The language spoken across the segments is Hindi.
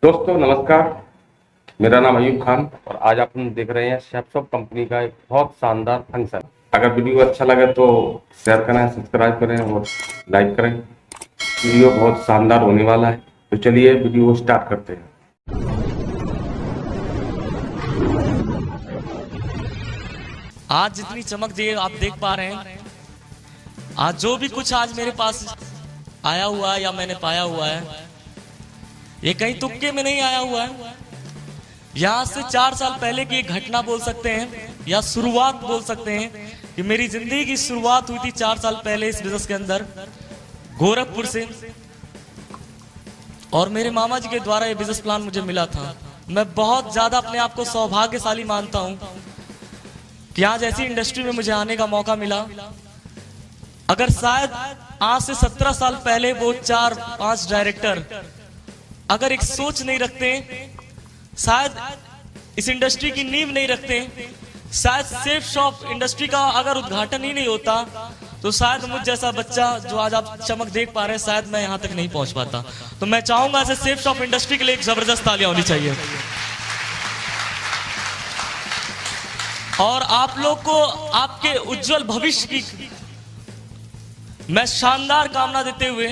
दोस्तों नमस्कार, मेरा नाम अयूब खान और आज आप हम देख रहे हैं शेफसॉफ्ट कंपनी का एक बहुत शानदार फंक्शन। अगर वीडियो अच्छा लगे तो शेयर करें, सब्सक्राइब करें और लाइक करें। वीडियो बहुत शानदार होने वाला है, तो चलिए वीडियो स्टार्ट करते हैं। आज जितनी चमक दी आप देख पा रहे हैं, आज जो भी कुछ आज मेरे पास आया हुआ है या मैंने पाया हुआ है, ये कहीं तुक्के में नहीं आया हुआ है। यहाँ से 4 साल पहले की एक घटना बोल सकते हैं या शुरुआत बोल सकते हैं कि मेरी जिंदगी की शुरुआत हुई थी 4 साल पहले इस बिजनेस के अंदर गोरखपुर से। और मेरे मामा जी के द्वारा ये बिजनेस प्लान मुझे मिला था। मैं बहुत ज्यादा अपने आप को सौभाग्यशाली मानता हूँ कि आज ऐसी इंडस्ट्री में मुझे आने का मौका मिला। अगर शायद आज से 17 साल पहले वो 4-5 डायरेक्टर अगर एक सोच नहीं रखते, शायद इस इंडस्ट्री की नींव नहीं रखते, शायद सेफ शॉप इंडस्ट्री का अगर उद्घाटन ही नहीं होता, तो शायद मुझ जैसा बच्चा जो आज आप चमक देख पा रहे हैं, शायद मैं यहां तक नहीं पहुंच पाता। तो मैं चाहूंगा ऐसे सेफ शॉप इंडस्ट्री के लिए एक जबरदस्त तालियां होनी चाहिए। और आप लोग को आपके उज्जवल भविष्य की मैं शानदार कामना देते हुए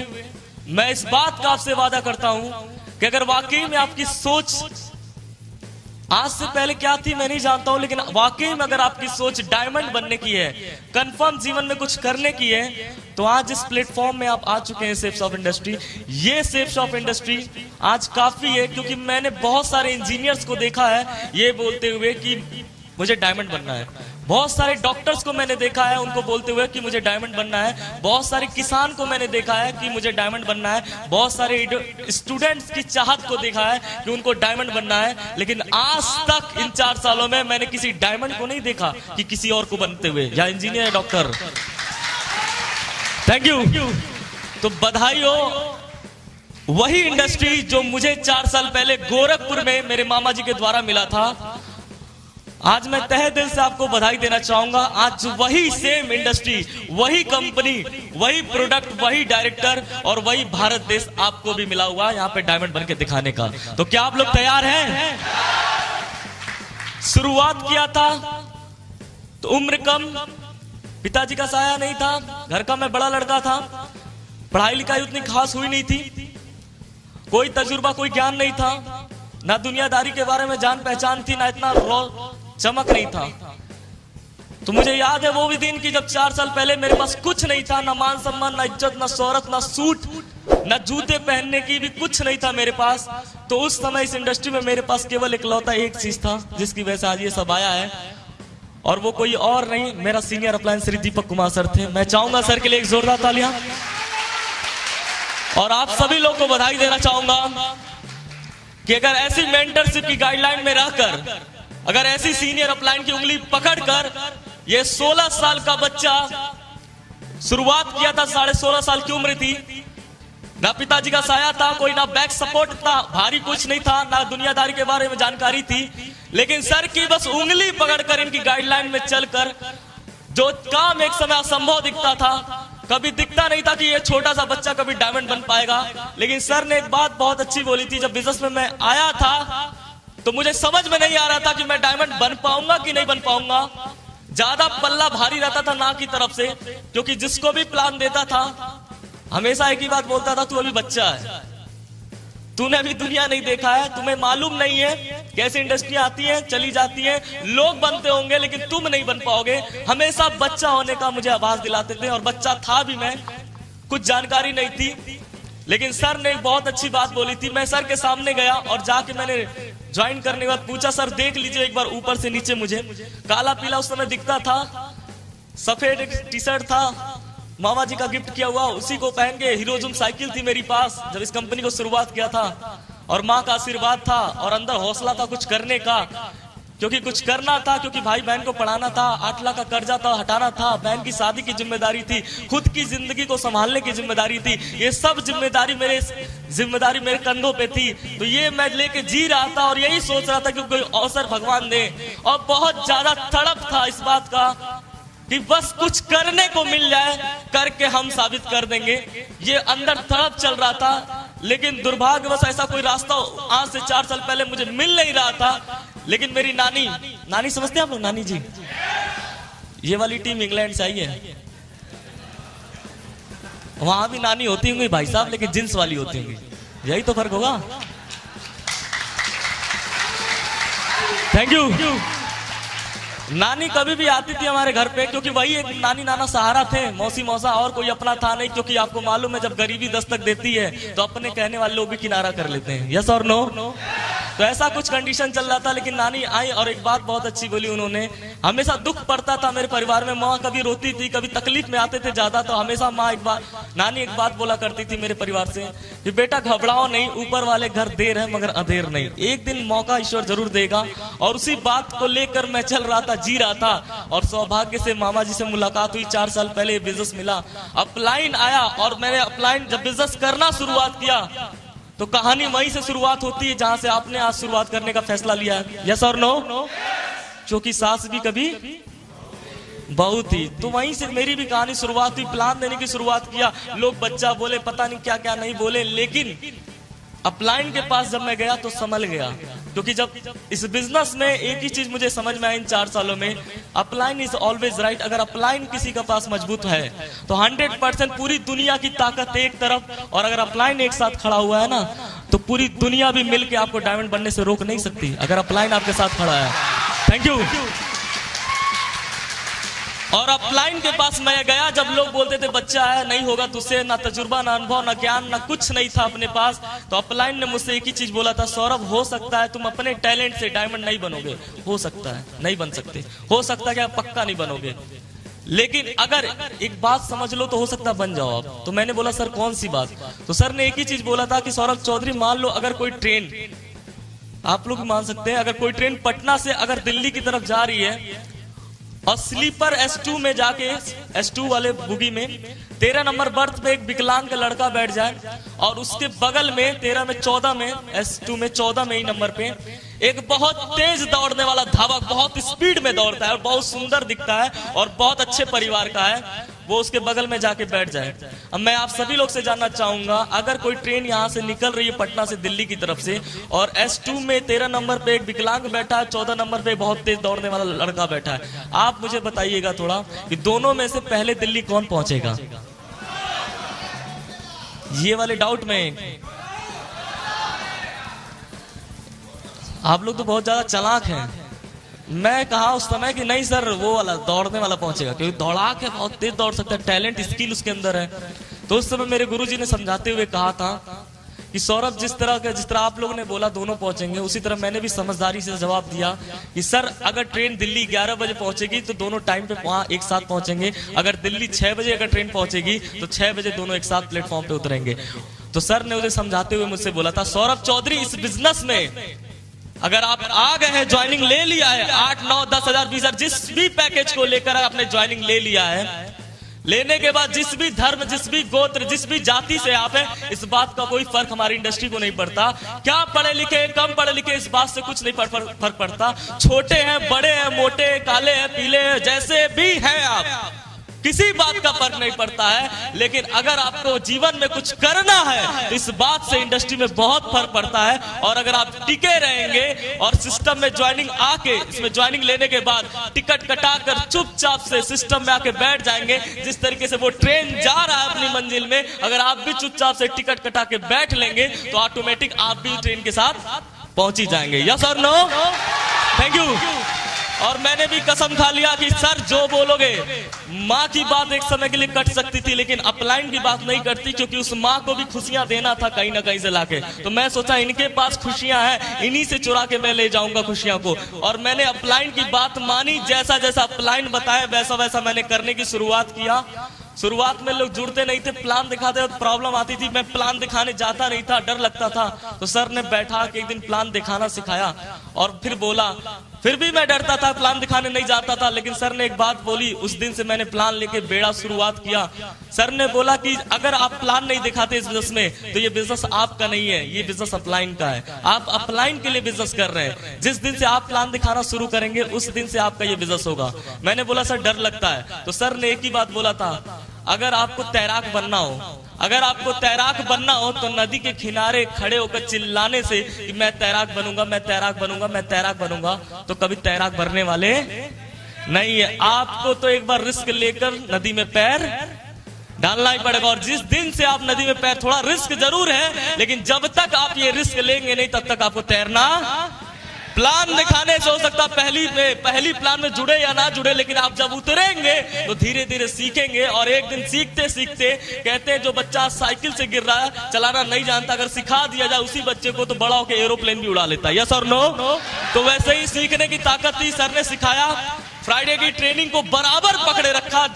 मैं इस बात का आपसे वादा करता हूं कि अगर वाकई में आपकी सोच आज से पहले क्या थी मैं नहीं जानता हूं, लेकिन वाकई में अगर आपकी सोच डायमंड बनने की है, कंफर्म जीवन में कुछ करने की है, तो आज इस प्लेटफॉर्म में आप आ चुके हैं सेफ शॉप इंडस्ट्री। ये सेफ शॉप इंडस्ट्री आज काफी है, क्योंकि मैंने बहुत सारे इंजीनियर्स को देखा है ये बोलते हुए कि मुझे डायमंड बनना है। बहुत सारे डॉक्टर्स को मैंने देखा है उनको बोलते हुए कि मुझे डायमंड बनना है। बहुत सारे किसान को मैंने देखा है कि मुझे डायमंड बनना है। बहुत सारे स्टूडेंट्स की चाहत को देखा है कि उनको डायमंड बनना है। लेकिन आज तक इन 4 सालों में मैंने किसी डायमंड को नहीं देखा कि किसी और को बनते हुए, या इंजीनियर या डॉक्टर। Thank you. तो बधाई हो वही इंडस्ट्री जो मुझे 4 साल पहले गोरखपुर में मेरे मामा जी के द्वारा मिला था। आज मैं तहे दिल से आपको बधाई देना चाहूंगा। आज वही सेम इंडस्ट्री, वही कंपनी, वही प्रोडक्ट, वही डायरेक्टर और वही भारत देश आपको भी मिला हुआ है यहाँ पे डायमंड बन के दिखाने का। तो क्या आप लोग तैयार हैं? शुरुआत किया था तो उम्र कम, पिताजी का साया नहीं था, घर का मैं बड़ा लड़का था, पढ़ाई लिखाई उतनी खास हुई नहीं थी, कोई तजुर्बा कोई ज्ञान नहीं था, ना दुनियादारी के बारे में जान पहचान थी, ना इतना चमक नहीं था। तो मुझे याद है वो भी दिन की जब 4 साल पहले मेरे पास कुछ नहीं था, ना मान सम्मान, ना इज्जत, ना शोहरत, ना सूट, ना जूते पहनने की भी कुछ नहीं था मेरे पास। तो उस समय इस इंडस्ट्री में मेरे पास केवल इकलौता एक चीज था जिसकी वजह से आज ये सब आया है, और वो कोई और नहीं, मेरा senior appliance Shri Deepak Kumar sir थे। मैं चाहूंगा सर के लिए एक जोरदार तालियां। और आप सभी लोग को बधाई देना चाहूंगा कि अगर ऐसी मेंटरशिप की गाइडलाइन में रहकर, अगर ऐसी सीनियर अपलाइन की उंगली पकड़कर ये 16 साल का बच्चा शुरुआत किया था, 16.5 साल की उम्र थी, ना पिताजी का साया था, कोई ना बैक सपोर्ट था, भारी कुछ नहीं था, ना दुनियादारी के बारे में जानकारी थी, लेकिन सर की बस उंगली पकड़कर इनकी गाइडलाइन में चलकर जो काम एक समय असंभव दिखता था, कभी दिखता नहीं था कि ये छोटा सा बच्चा कभी डायमंड बन पाएगा। लेकिन सर ने एक बात बहुत अच्छी बोली थी, जब बिजनेस में मैं आया था तो मुझे समझ में नहीं आ रहा था कि मैं डायमंड बन पाऊंगा कि नहीं बन पाऊंगा। ज्यादा पल्ला भारी रहता था ना की तरफ से, क्योंकि जिसको भी प्लान देता था हमेशा एक ही बात बोलता था, तू अभी बच्चा है, तूने अभी दुनिया नहीं देखा है, तुम्हें मालूम नहीं है कैसे इंडस्ट्री आती है चली जाती है, लोग बनते होंगे लेकिन तुम नहीं बन पाओगे। हमेशा बच्चा होने का मुझे आवाज दिलाते थे, और बच्चा था भी मैं, कुछ जानकारी नहीं थी। लेकिन सर ने एक बहुत अच्छी बात बोली थी। मैं सर के सामने गया और जाके मैंने ज्वाइन करने के बाद पूछा, सर देख लीजिए एक बार ऊपर से नीचे, मुझे काला पीला उस समय दिखता था, सफेद टी शर्ट था, मामा जी का गिफ्ट किया हुआ, उसी को पहन के हीरोजुम साइकिल थी मेरी पास जब इस कंपनी को शुरुआत किया था, और माँ का आशीर्वाद था और अंदर हौसला था कुछ करने का, क्योंकि कुछ करना था, क्योंकि भाई बहन को पढ़ाना था, 8 लाख का कर्जा था हटाना था, बहन की शादी की जिम्मेदारी थी, खुद की जिंदगी को संभालने की जिम्मेदारी थी। ये सब जिम्मेदारी मेरे कंधों पे थी। तो ये मैं लेके जी रहा था और यही सोच रहा था कि कोई अवसर भगवान दे, और बहुत ज्यादा तड़प था इस बात का कि बस कुछ करने को मिल जाए, करके हम साबित कर देंगे। ये अंदर तड़प चल रहा था, लेकिन दुर्भाग्यवश ऐसा कोई रास्ता आज से 4 साल पहले मुझे मिल नहीं रहा था। लेकिन मेरी नानी समझते हैं आप लोग, नानी जी, ये वाली टीम इंग्लैंड से आई है। वहां भी नानी होती होंगी भाई साहब, लेकिन जींस वाली होती होंगी, यही तो फर्क होगा। Thank you. नानी कभी भी आती थी हमारे घर पे, क्योंकि वही एक नानी नाना सहारा थे, मौसी मौसा और कोई अपना था नहीं। क्योंकि आपको मालूम है जब गरीबी दस्तक देती है तो अपने कहने वाले लोग भी किनारा कर लेते हैं, यस और नो। तो ऐसा कुछ कंडीशन चल रहा था, लेकिन नानी आई और एक बात बहुत अच्छी बोली उन्होंने। हमेशा दुख पड़ता था मेरे परिवार में, माँ कभी रोती थी, कभी तकलीफ में आते थे ज्यादा, तो हमेशा नानी एक बात बोला करती थी मेरे परिवार से कि बेटा घबराओ नहीं, ऊपर वाले घर देर है मगर अधेर नहीं, एक दिन मौका ईश्वर जरूर देगा। और उसी बात को लेकर मैं चल रहा था, जी रहा था, और सौभाग्य से मामा जी से मुलाकात हुई। 4 साल पहले बिजनेस मिला, अपलाइन आया, और मैंने अपलाइन जब बिजनेस करना शुरुआत किया तो कहानी वहीं से शुरुआत होती है जहां से आपने आज शुरुआत करने का फैसला लिया है, यस और नो। क्योंकि सास भी कभी बहू थी, तो वहीं से मेरी भी कहानी शुरुआत हुई। प्लान देने की शुरुआत किया, लोग बच्चा बोले, पता नहीं क्या क्या नहीं बोले, लेकिन अपलाइन के पास जब मैं गया तो संभल गया। क्योंकि जब इस बिजनेस में एक ही चीज मुझे समझ में आई इन 4 सालों में, अपलाइन इज ऑलवेज राइट। अगर अपलाइन किसी के पास मजबूत है तो 100% पूरी दुनिया की ताकत एक तरफ, और अगर अपलाइन एक साथ खड़ा हुआ है ना तो पूरी दुनिया भी मिलके आपको डायमंड बनने से रोक नहीं सकती, अगर अपलाइन आपके साथ खड़ा है। Thank you. और अपलाइन के पास मैं गया, जब लोग बोलते थे बच्चा है, नहीं होगा तुझसे, ना तजुर्बा, ना अनुभव, ना ज्ञान, ना कुछ नहीं था अपने पास, तो अपलाइन ने मुझसे एक ही चीज बोला था, सौरभ हो सकता है तुम अपने टैलेंट से डायमंड नहीं बनोगे, हो सकता है नहीं बन सकते, हो सकता है क्या पक्का नहीं बनोगे, लेकिन अगर एक बात समझ लो तो हो सकता बन जाओ आप। तो मैंने बोला सर कौन सी बात? तो सर ने एक ही चीज बोला था कि सौरभ चौधरी, मान लो अगर कोई ट्रेन, आप लोग भी मान सकते हैं, अगर कोई ट्रेन पटना से अगर दिल्ली की तरफ जा रही है और स्लीपर S2 में जाके, S2 वाले बुगी में 13 नंबर बर्थ पे एक विकलांग का लड़का बैठ जाए, और उसके बगल में 13 में 14 में, S2 में 14 में ही नंबर पे एक बहुत तेज दौड़ने वाला धावक, बहुत स्पीड में दौड़ता है और बहुत सुंदर दिखता है और बहुत अच्छे परिवार का है, वो उसके बगल में जाके बैठ जाए। अब मैं आप सभी लोग से जानना चाहूंगा, अगर कोई ट्रेन यहाँ से निकल रही है पटना से दिल्ली की तरफ से, और S2 में 13 नंबर पे एक विकलांग बैठा है, 14 नंबर पे बहुत तेज दौड़ने वाला लड़का बैठा है, आप मुझे बताइएगा थोड़ा कि दोनों में से पहले दिल्ली कौन पहुंचेगा? ये वाले डाउट में आप लोग तो बहुत ज्यादा चालाक हैं। मैं कहा उस समय कि नहीं सर, वो वाला दौड़ने वाला पहुंचेगा, क्योंकि दौड़ा के बहुत तेज दौड़ सकता है, टैलेंट स्किल उसके अंदर है। तो उस समय मेरे गुरुजी ने समझाते हुए कहा था कि सौरभ, जिस तरह आप लोगों ने बोला दोनों पहुंचेंगे, उसी तरह मैंने भी समझदारी से जवाब दिया कि सर अगर ट्रेन दिल्ली 11 बजे पहुंचेगी तो दोनों टाइम पे वहां एक साथ पहुंचेंगे, अगर दिल्ली 6 बजे अगर ट्रेन पहुंचेगी तो 6 बजे दोनों एक साथ प्लेटफॉर्म पे उतरेंगे। तो सर ने उसे समझाते हुए मुझसे बोला था, सौरभ चौधरी, इस बिजनेस में अगर आप आ गए हैं, ज्वाइनिंग ले लिया है, 8, 9, 10 हजार, 20 हजार, जिस भी पैकेज को लेकर आपने ज्वाइनिंग ले लिया है, लेने के बाद जिस भी धर्म, जिस भी गोत्र, जिस भी जाति से आप हैं, इस बात का कोई फर्क हमारी इंडस्ट्री को नहीं पड़ता। क्या पढ़े लिखे, कम पढ़े लिखे, इस बात से कुछ नहीं फर्क पड़ता। छोटे हैं, बड़े हैं, मोटे, काले हैं, पीले हैं, जैसे भी हैं आप, किसी बात का फर्क नहीं पड़ता है। लेकिन अगर आपको जीवन में कुछ करना है तो इस बात से इंडस्ट्री में बहुत फर्क पड़ता है। और अगर आप टिके रहेंगे और सिस्टम में ज्वाइनिंग आके, इसमें ज्वाइनिंग लेने के बाद टिकट कटाकर चुपचाप से सिस्टम में आके बैठ जाएंगे, जिस तरीके से वो ट्रेन जा रहा है अपनी मंजिल में, अगर आप भी चुपचाप से टिकट कटा के बैठ लेंगे तो ऑटोमेटिक आप भी ट्रेन के साथ पहुंच ही जाएंगे। यस और नो? Thank you. और मैंने भी कसम खा लिया कि सर जो बोलोगे, माँ की बात एक समय के लिए कट सकती थी, लेकिन अपलाइन की बात नहीं कटती, क्योंकि उस माँ को भी खुशियां देना था कहीं ना कहीं से लाके। तो मैं सोचा इनके पास खुशियां हैं, इन्हीं से चुरा के मैं ले जाऊंगा खुशियां को। और मैंने अपलाइन की बात मानी, जैसा जैसा अपलाइन बताया वैसा वैसा मैंने करने की शुरुआत किया। शुरुआत में लोग जुड़ते नहीं थे, प्लान दिखाते तो प्रॉब्लम आती थी, मैं प्लान दिखाने जाता नहीं था, डर लगता था। तो सर ने बैठा के एक दिन प्लान दिखाना सिखाया और फिर बोला, फिर भी मैं डरता था, प्लान दिखाने नहीं जाता था, लेकिन सर ने एक बात बोली, उस दिन से मैंने प्लान लेके बेड़ा शुरुआत किया। सर ने बोला कि अगर आप प्लान नहीं दिखाते इस बिजनेस में तो ये बिजनेस आपका नहीं है, ये बिजनेस अपलाइन का है। आप अपलाइन के लिए बिजनेस कर रहे हैं, जिस दिन से आप प्लान दिखाना शुरू करेंगे उस दिन से आपका ये बिजनेस होगा। मैंने बोला सर डर लगता है, तो सर ने एक ही बात बोला था, अगर आपको तैराक बनना हो अगर आपको तैराक बनना हो तो नदी के किनारे खड़े होकर चिल्लाने से कि मैं तैराक बनूंगा, मैं तैराक बनूंगा, मैं तैराक बनूंगा, तो कभी तैराक बनने वाले नहीं है। आपको तो एक बार रिस्क लेकर नदी में पैर डालना ही पड़ेगा। और जिस दिन से आप नदी में पैर, थोड़ा रिस्क जरूर है, लेकिन जब तक आप ये रिस्क लेंगे नहीं तब तक आपको तैरना। प्लान दिखाने से हो सकता पहली प्लान में जुड़े या ना जुड़े, लेकिन आप जब उतरेंगे तो धीरे धीरे सीखेंगे। और एक दिन सीखते सीखते, कहते हैं जो बच्चा साइकिल से गिर रहा है, चलाना नहीं जानता, अगर सिखा दिया जाए उसी बच्चे को तो बड़ा होकर एरोप्लेन भी उड़ा लेता है। यस और नो? तो वैसे ही सीखने की ताकत थी, सर ने सिखाया। फ्राइडे की ट्रेनिंग को बराबर पकड़े रखा,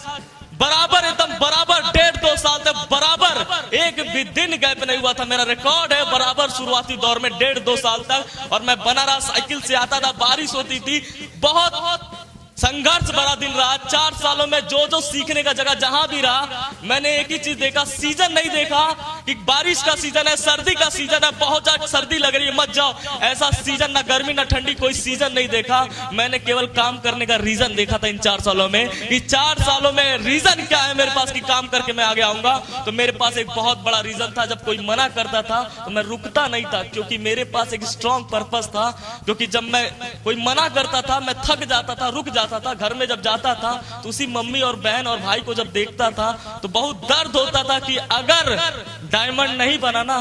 बराबर एकदम बराबर 1.5-2 साल तक बराबर एक भी दिन गैप नहीं हुआ था। मेरा रिकॉर्ड है बराबर शुरुआती दौर में 1.5-2 साल तक। और मैं बना रहा, साइकिल से आता था, बारिश होती थी, बहुत संघर्ष भरा दिन रहा। 4 सालों में जो सीखने का जगह जहां भी रहा, मैंने एक ही चीज देखा, सीजन नहीं देखा कि बारिश का सीजन है, सर्दी का सीजन है, बहुत ज्यादा सर्दी लग रही है मत जाओ, ऐसा सीजन ना गर्मी ना ठंडी, कोई सीजन नहीं देखा। मैंने केवल काम करने का रीजन देखा था इन 4 सालों में, कि 4 सालों में रीजन क्या है मेरे पास कि काम करके मैं आगे आऊंगा। तो मेरे पास एक बहुत बड़ा रीजन था, जब कोई मना करता था तो मैं रुकता नहीं था, क्योंकि मेरे पास एक स्ट्रॉन्ग पर्पस था। क्योंकि जब मैं कोई मना करता था, मैं थक जाता था, रुक जाता था। घर में जब जाता था तो उसी मम्मी और बहन और भाई को जब देखता था तो बहुत दर्द होता था कि अगर डायमंड नहीं बनाना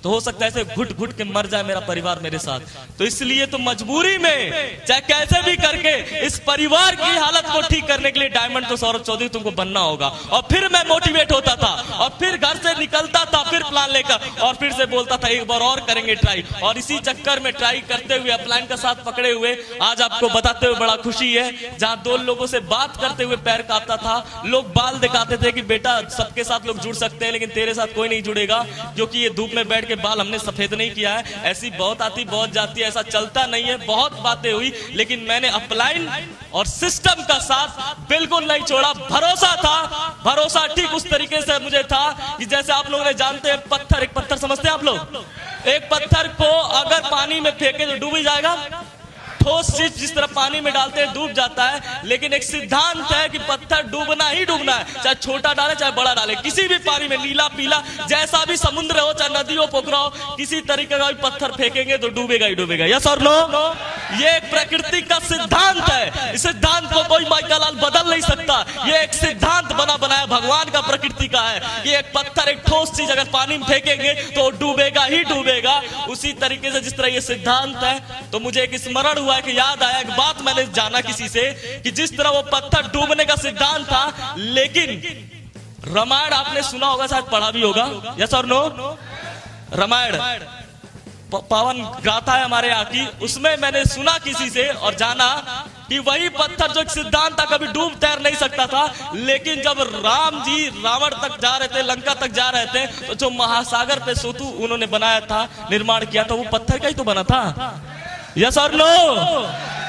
तो हो सकता है ऐसे घुट घुट के मर जाए मेरा परिवार मेरे साथ। तो इसलिए तो मजबूरी में चाहे कैसे भी करके इस परिवार की हालत को ठीक करने के लिए डायमंड तो सौरभ चौधरी तुमको बनना होगा। और फिर मैं मोटिवेट होता था और फिर घर से निकलता था, फिर प्लान लेकर, और फिर से बोलता था एक बार और करेंगे ट्राई। और इसी चक्कर में ट्राई करते हुए, अपलाइन का साथ पकड़े हुए, आज आपको बताते हुए बड़ा खुशी है, जहां 2 लोगों से बात करते हुए पैर कांपता था, लोग बाल दिखाते थे कि बेटा सबके साथ लोग जुड़ सकते हैं लेकिन तेरे साथ कोई नहीं जुड़ेगा, क्योंकि ये धूप में बैठ के बाल हमने सफेद नहीं किया है। ऐसी बहुत आती बहुत जाती है, ऐसा चलता नहीं है। बहुत बातें हुई लेकिन मैंने अपलाइन और सिस्टम का साथ बिल्कुल नहीं छोड़ा। भरोसा था, भरोसा ठीक उस तरीके से मुझे था कि जैसे आप लोगों ने जानते हैं पत्थर, एक पत्थर समझते हैं आप लोग, एक पत्थर को अगर पानी में फेंके तो डूब ही जाएगा। ठोस चीज जिस तरह पानी में डालते हैं डूब जाता है, लेकिन एक सिद्धांत है कि पत्थर डूबना ही डूबना है, चाहे छोटा डाले चाहे बड़ा डाले, किसी भी पानी में, नीला पीला जैसा भी समुद्र हो, चाहे नदी हो पोखरा हो, किसी तरीके का भी पत्थर फेंकेंगे तो डूबेगा ही डूबेगा। यस और नो? ये एक प्रकृति का सिद्धांत है। इस सिद्धांत को कोई माइकल बदल नहीं सकता। ये एक सिद्धांत बना बनाया भगवान का, प्रकृति का है कि एक पत्थर, एक ठोस चीज अगर पानी में फेंकेंगे तो डूबेगा ही डूबेगा। उसी तरीके से जिस तरह ये सिद्धांत है, तो मुझे एक स्मरण हुआ कि याद आया, एक बात मैंने जाना किसी से कि जिस तरह वो पत्थर डूबने का सिद्धांत था, लेकिन रामायण आपने सुना होगा, शायद पढ़ा भी होगा। यस और नो? रामायण पावन गाथा है हमारे यहाँ की, उसमें मैंने सुना किसी से और जाना कि वही पत्थर जो एक सिद्धांत था कभी डूब तैर नहीं सकता था, लेकिन जब राम जी रावण तक जा रहे थे, लंका तक जा रहे थे, तो जो महासागर पे सेतु उन्होंने बनाया था, निर्माण किया था, वो पत्थर का ही तो बना था। यस और नो?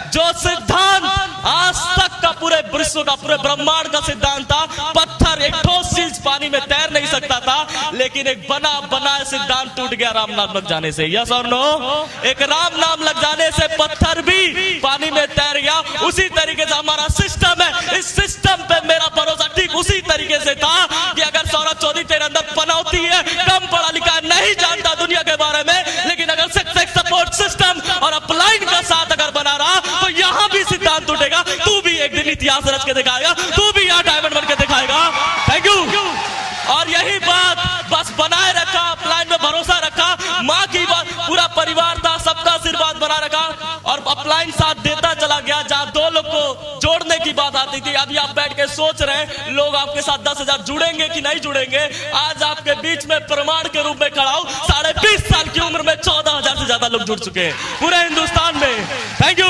जो सिद्धांत आज तक का पूरे विश्व का, पूरे ब्रह्मांड का सिद्धांत था, पत्थर एक ठोस चीज पानी में तैर नहीं सकता था, लेकिन एक बना बनाया सिद्धांत टूट गया राम नाम लग जाने से। यस और नो? एक राम नाम लग जाने से पत्थर भी पानी में तैर गया। उसी तरीके से हमारा सिस्टम है, इस सिस्टम पे मेरा भरोसा ठीक उसी तरीके से था कि अगर सौरभ चौधरी तेरे अंदर पनौती है, कम पढ़ा लिखा नहीं जानता दुनिया के बारे में, लेकिन अगर सपोर्ट सिस्टम और अपलाइन का साथ अगर बना रहा तो यहां भी सिद्धांत टूटेगा। तू भी एक दिन इतिहास रच के दिखाएगा, तू भी यहां डायमंड बन के दिखाएगा। Thank you. और यही बात बस बनाए रखा, अपलाइन में भरोसा रखा, माँ की बात, पूरा परिवार था, सबका आशीर्वाद बना रखा और अपलाइन साथ देता चला गया। जहां 2 लोग को जोड़ने की बात आती थी, अभी आप बैठ के सोच रहे हैं लोग आपके साथ 10,000 जुड़ेंगे कि नहीं जुड़ेंगे। आज आपके बीच में प्रमाण के रूप में खड़ा हूं, 20.5 साल की उम्र में 14,000 से ज्यादा लोग जुड़ चुके हैं पूरे हिंदुस्तान में। Thank you.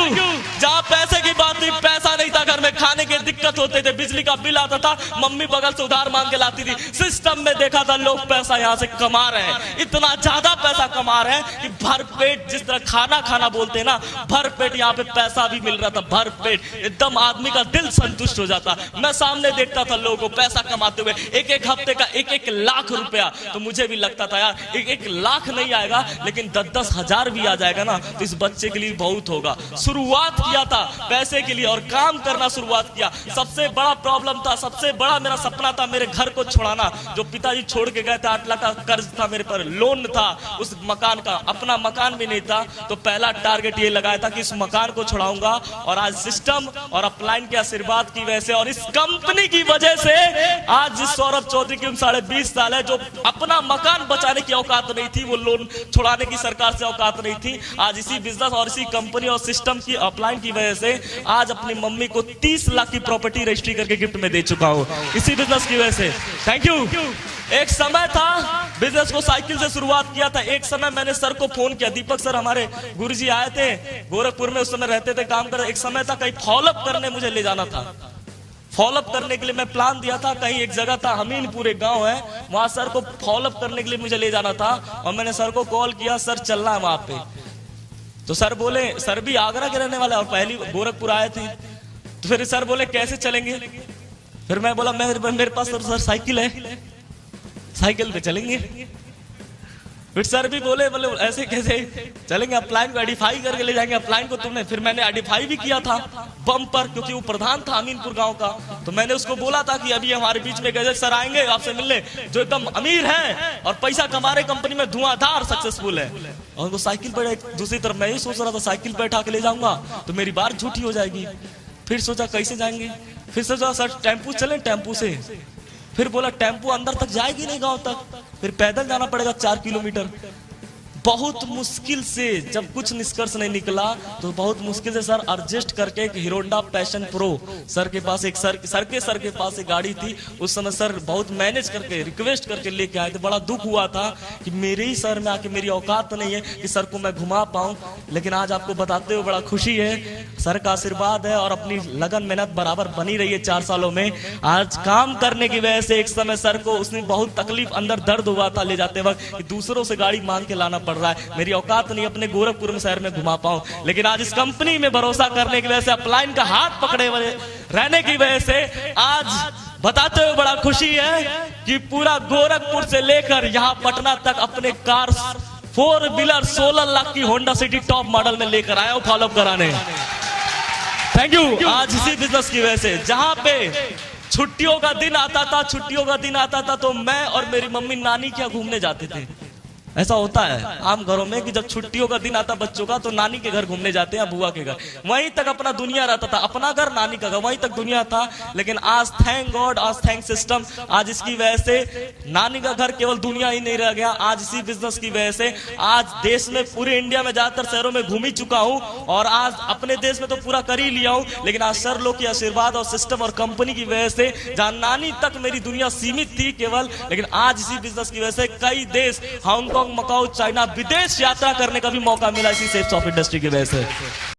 जहां पैसे की बात थी, पैसा नहीं था घर में, खाने की दिक्कत होते थे, बिजली का बिल आता था, मम्मी बगल से उधार मांग के लाती थी। सिस्टम में देखा था लोग पैसा यहां से कमा रहे हैं, इतना ज्यादा पैसा कमा रहे हैं कि भर पेट, जिस तरह खाना खाना बोलते हैं ना, भर पेट यहाँ पे पैसा भी मिल रहा था, भर पेट, एकदम आदमी का दिल संतुष्ट हो जाता। मैं सामने देखता था लोगों को पैसा कमाते हुए, एक हफ्ते का 1 लाख रुपया, तो मुझे भी लगता था यार 1 लाख नहीं आएगा लेकिन 10 हजार भी आ जाएगा ना तो इस बच्चे के लिए बहुत होगा। शुरुआत किया था पैसे के लिए और काम कर करना शुरुआत किया। सबसे बड़ा प्रॉब्लम था, सबसे बड़ा मेरा सपना था मेरे घर को छुड़ाना। जो पिताजी छोड़ के गए थे, 8 लाख का कर्ज था मेरे पर, लोन था उस मकान का, अपना मकान भी नहीं था। तो पहला टारगेट ये लगाया था कि इस मकान को छुड़ाऊंगा। और आज सिस्टम और अपलाइन के आशीर्वाद की वजह से और इस कंपनी की वजह से आज जिस सौरभ चौधरी की उम्र 20.5 साल है, जो अपना मकान बचाने की औकात नहीं थी, वो लोन छुड़ाने की सरकार से औकात नहीं थी, आज इसी बिजनेस और इसी कंपनी और सिस्टम की अपलाइन की वजह से आज अपनी मम्मी को 30 लाख की प्रॉपर्टी रजिस्ट्री करके गिफ्ट में दे चुका हूं, इसी बिजनेस की वजह से। Thank you. एक समय था बिजनेस को साइकिल से शुरुआत किया था। एक समय मैंने सर को फोन किया, दीपक सर हमारे गुरुजी आए थे गोरखपुर में, उस समय रहते थे, काम कर। एक समय था कहीं फॉलोअप करने मुझे ले जाना था। फॉलोअप करने के लिए मैं प्लान दिया था, कहीं एक जगह था हमीनपुर, एक गांव है, वहां सर को फॉलोअप करने के लिए मुझे ले जाना था। और मैंने सर को कॉल किया, सर चलना है वहां पे। तो सर बोले, सर भी आगरा के रहने वाले और पहली गोरखपुर आए थे। तो फिर सर बोले कैसे चलेंगे? फिर मैं बोला मेरे पास सर साइकिल है, साइकिल पे चलेंगे। फिर सर भी बोले ऐसे कैसे चलेंगे, अपलाइन को आइडेंटिफाई करके ले जाएंगे अपलाइन को तुमने। फिर मैंने आइडेंटिफाई भी किया था बम पर, क्योंकि वो प्रधान था अमीनपुर गांव का। तो मैंने उसको बोला था कि अभी हमारे बीच में गजल सर आएंगे आपसे मिलने, जो एकदम अमीर है और पैसा कमा रहे, कंपनी में धुआंधार सक्सेसफुल है। और उनको साइकिल पर, दूसरी तरफ मैं ही सोच रहा था साइकिल पर बैठा के ले जाऊंगा तो मेरी बात झूठी हो जाएगी। फिर सोचा कैसे जाएंगे, फिर सोचा सर टेम्पू चले, टेम्पू से। फिर बोला टेम्पो अंदर तक जाएगी नहीं गांव तक, फिर पैदल जाना पड़ेगा 4 किलोमीटर। बहुत मुश्किल से, जब कुछ निष्कर्ष नहीं निकला तो बहुत मुश्किल से सर एडजस्ट करके एक हीरोंडा पैशन प्रो सर के पास, एक सर के पास एक गाड़ी थी। उस समय सर बहुत मैनेज करके रिक्वेस्ट करके लेके आए थे। बड़ा दुख हुआ था कि मेरे ही सर में आके, मेरी औकात नहीं है कि सर को मैं घुमा पाऊं। लेकिन आज आपको बताते हुए बड़ा खुशी है, सर का आशीर्वाद है और अपनी लगन मेहनत बराबर बनी रही है 4 सालों में। आज काम करने की वजह से एक समय सर को उसमें बहुत तकलीफ, अंदर दर्द हुआ था ले जाते वक्त कि दूसरों से गाड़ी मांग के लाना पड़ रहा है, मेरी औकात नहीं अपने गोरखपुर में शहर में घुमा पाऊं। लेकिन आज इस कंपनी में भरोसा करने की वजह से, अपलाइन का हाथ पकड़े हुए रहने की वजह से आज बताते हुए बड़ा खुशी है कि पूरा गोरखपुर से लेकर यहां पटना तक अपने कार 4 व्हीलर 16 लाख की होंडा सिटी टॉप मॉडल में लेकर आया हूं फॉलोअप कराने। Thank you. आज इसी बिजनेस की वजह से, जहां पे छुट्टियों का दिन आता था तो मैं और मेरी मम्मी नानी क्या घूमने जाते थे। ऐसा होता है आम घरों में कि जब छुट्टियों का दिन आता बच्चों का तो नानी के घर घूमने जाते हैं, बुआ के घर, वहीं तक अपना दुनिया रहता था, अपना घर नानी का घर, वहीं तक दुनिया था। लेकिन आज थैंक गॉड, आज थैंक सिस्टम, आज इसकी वजह से नानी का घर केवल दुनिया ही नहीं रह गया। आज इसी बिजनेस की वजह से आज देश में, पूरे इंडिया में ज्यादातर शहरों में घूम ही चुका हूं और आज अपने देश में तो पूरा कर ही लिया हूं। लेकिन आज सर लोग की आशीर्वाद और सिस्टम और कंपनी की वजह से, जहां नानी तक मेरी दुनिया सीमित थी केवल, लेकिन आज इसी बिजनेस की वजह से कई देश, हांगकांग, मकाऊ, चाइना, विदेश यात्रा करने का भी मौका मिला इसी सेफ सॉफ्ट इंडस्ट्री की वजह से।